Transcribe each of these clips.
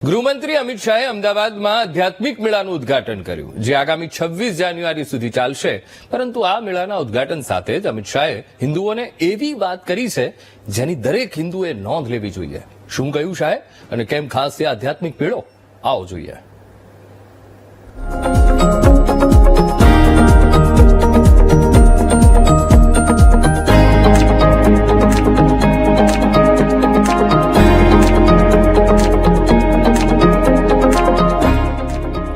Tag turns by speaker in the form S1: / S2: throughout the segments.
S1: ગૃહમંત્રી અમિત શાહે અમદાવાદમાં આધ્યાત્મિક મેળાનું ઉદ્ઘાટન કર્યું, જે આગામી 26 જાન્યુઆરી સુધી ચાલશે. પરંતુ આ મેળાના ઉદ્ઘાટન સાથે જ અમિત શાહે હિન્દુઓને એવી વાત કરી છે જેની દરેક હિન્દુએ નોંધ લેવી જોઈએ. શું કહ્યું શાહે અને કેમ ખાસ એ આધ્યાત્મિક મેળો? આવો જોઈએ.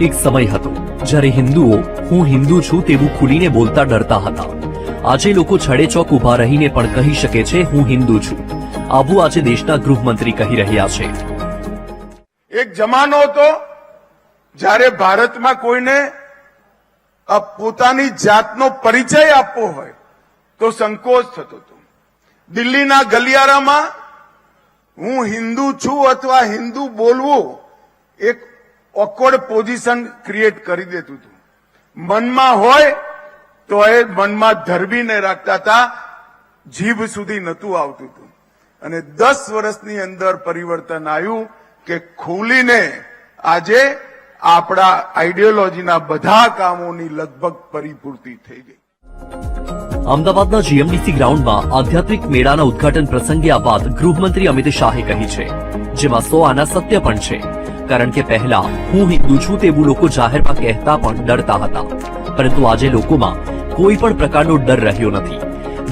S2: એક સમય હતો જ્યારે હિન્દુઓ હું હિન્દુ છું તેવું ખુલીને બોલતા ડરતા હતા. આજે લોકો છડે ચોક ઉભા રહીને પણ કહી શકે છે હું હિન્દુ છું. આવું આજે દેશના ગૃહમંત્રી કહી રહ્યા છે.
S3: એક જમાનો હતો જ્યારે ભારતમાં કોઈને પોતાની જાતનો પરિચય આપવો હોય તો સંકોચ થતો હતો. દિલ્હીના ગલિયારામાં હું હિન્દુ છું અથવા હિન્દુ બોલવું એક ઓકવર્ડ પોઝિશન ક્રિએટ કરી દેતું હતું. મનમાં હોય તો એ મનમાં ધરબીને રાખતા હતા, જીભ સુધી નતું આવતું હતું. અને 10 વર્ષની અંદર પરિવર્તન આવ્યું કે ખુલીને આજે આપણા આઈડિયોલોજીના બધા કામોની લગભગ પરિપૂર્તિ થઈ ગઈ.
S2: અમદાવાદના જીએમડીસી ગ્રાઉન્ડમાં આધ્યાત્મિક મેળાના ઉદ્ઘાટન પ્રસંગે આ વાત ગૃહમંત્રી અમિત શાહે કહી છે, જેમાં 100 આના સત્ય પણ છે. કારણ કે પહેલા હું હિન્દુ છું તેવું લોકો જાહેરમાં કહેતા પણ ડરતા હતા, પરંતુ આજે લોકોમાં કોઈ પણ પ્રકારનો ડર રહ્યો નથી.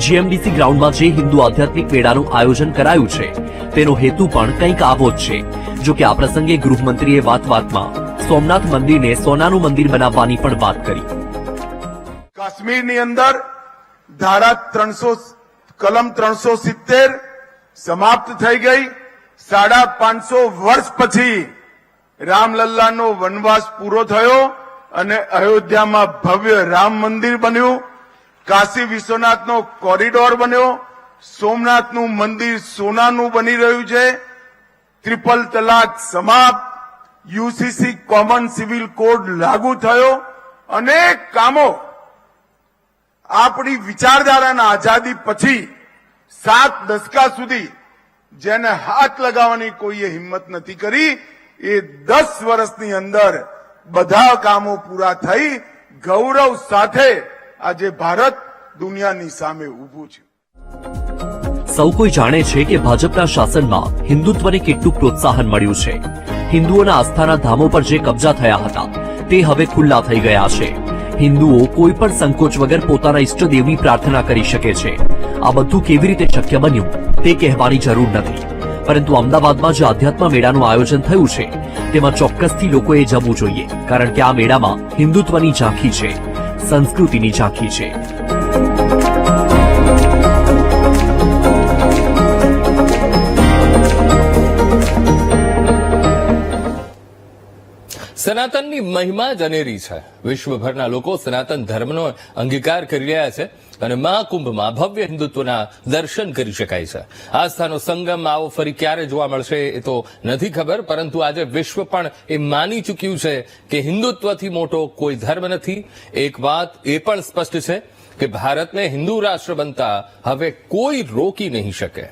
S2: જીએમડીસી ગ્રાઉન્ડમાં જે હિન્દુ આધ્યાત્મિક મેળાનું આયોજન કરાયું છે તેનો હેતુ પણ કંઈક આવો જ છે. જો કે આ પ્રસંગે ગૃહમંત્રીએ વાતમાં સોમનાથ મંદિરને સોનાનું મંદિર બનાવવાની પણ વાત કરી.
S3: કાશ્મીરની અંદર ધારા 300 કલમ 370 સમાપ્ત થઈ ગઈ. 550 વર્ષ પછી રામલલ્લાનો વનવાસ પૂરો થયો અને અયોધ્યામાં ભવ્ય રામ મંદિર બન્યું. કાશી વિશ્વનાથનો કોરિડોર બન્યો. સોમનાથનું મંદિર સોનાનું બની રહ્યું છે. ટ્રિપલ તલાક સમાપ્ત. યુસીસી કોમન સિવિલ કોડ લાગુ થયો. અનેક કામો આપણી વિચારધારાના આઝાદી પછી 7 દશકા સુધી જેને હાથ લગાવવાની કોઈએ હિંમત નથી કરી, એ 10 વર્ષની અંદર બધા કામો પૂરા થઈ ગૌરવ સાથે આજે ભારત દુનિયાની સામે ઊભું છે.
S2: સૌ કોઈ જાણે છે કે ભાજપના શાસનમાં હિન્દુત્વને કેટલું પ્રોત્સાહન મળ્યું છે. હિન્દુઓના આસ્થાના ધામો પર જે કબજા થયા હતા તે હવે ખુલ્લા થઈ ગયા છે. હિન્દુઓ કોઈ પણ સંકોચ વગર પોતાના ઈષ્ટદેવની પ્રાર્થના કરી શકે છે. આ બધું કેવી રીતે શક્ય બન્યું તે કહેવાની જરૂર નથી, પરંતુ અમદાવાદમાં જે આધ્યાત્મ મેળાનું આયોજન થયું છે તેમાં ચોક્કસથી લોકોએ જવું જોઈએ, કારણ કે આ મેળામાં હિન્દુત્વની ઝાંખી છે, સંસ્કૃતિની ઝાંખી છે.
S1: સનાતનની મહિમા જ અનેરી છે. વિશ્વભરના લોકો સનાતન ધર્મનો અંગીકાર કરી રહ્યા છે અને મહાકુંભમાં ભવ્ય હિન્દુત્વના દર્શન કરી શકાય છે. આસ્થાનો સંગમ આવો ફરી ક્યારે જોવા મળશે એ તો નથી ખબર, પરંતુ આજે વિશ્વ પણ એ માની ચૂક્યું છે કે હિન્દુત્વથી મોટો કોઈ ધર્મ નથી. એક વાત એ પણ સ્પષ્ટ છે કે ભારતને હિન્દુ રાષ્ટ્ર બનતા હવે કોઈ રોકી નહીં શકે.